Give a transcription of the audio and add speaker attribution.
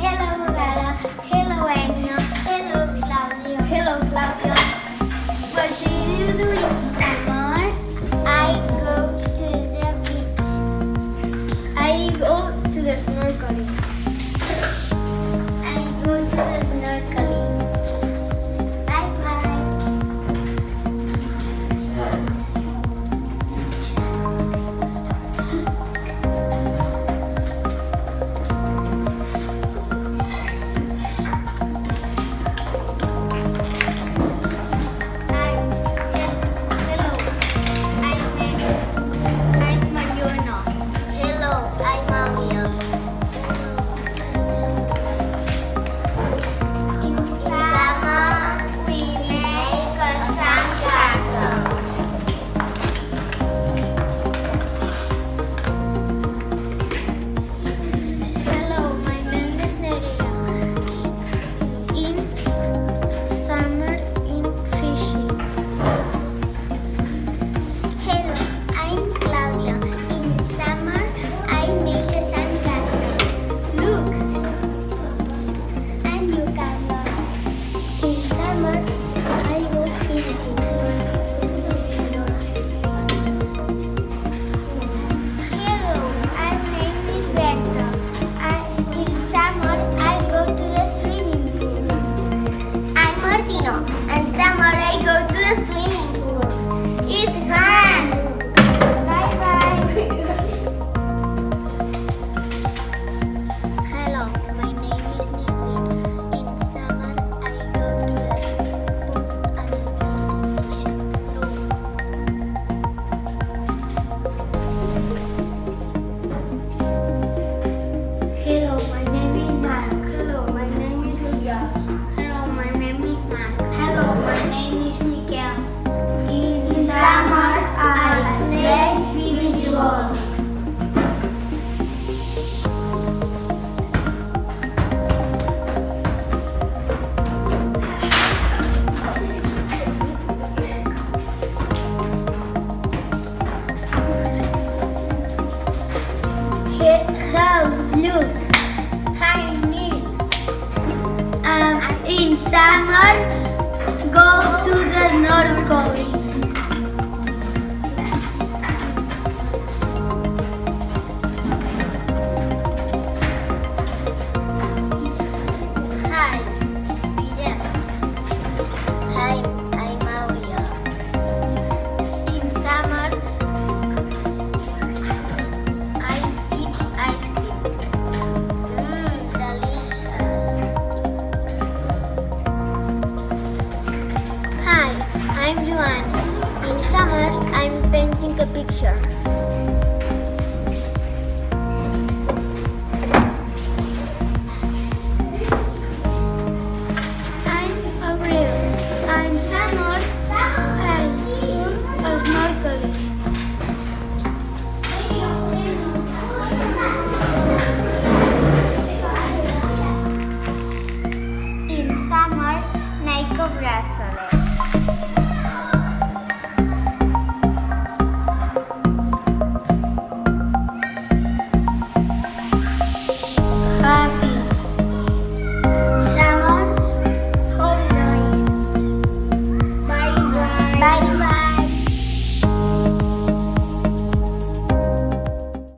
Speaker 1: Hello, Gala. Hello, Enyo. Hello, Claudio. Hello, Claudio. What do you do in summer? I go to the beach. I go to the snorkeling. I go to the snorkeling. Bye bye. I'm Mariano. Hello, I'm Mario. In summer, we make a sandcastle. Hello, my name is Nerea. In summer, in fishing. Hello, I'm Claudia. In summer, I make a sandcastle. Look, and you can learn. In summer, I go fishing. Hello, my name is Berta. In summer, I go to the swimming pool. I'm Martino. In summer, I go to the swimming pool. It's fun. Bye bye. Hello, my name is Nick. In summer, I go to the swimming pool and Hello, my name is Mark. Hello, my name is Julia. Hello, my name is Mark. Hello, my name is Miguel. In summer, I play beach ball. Look, hi, Neil. In summer, go to the snorkeling.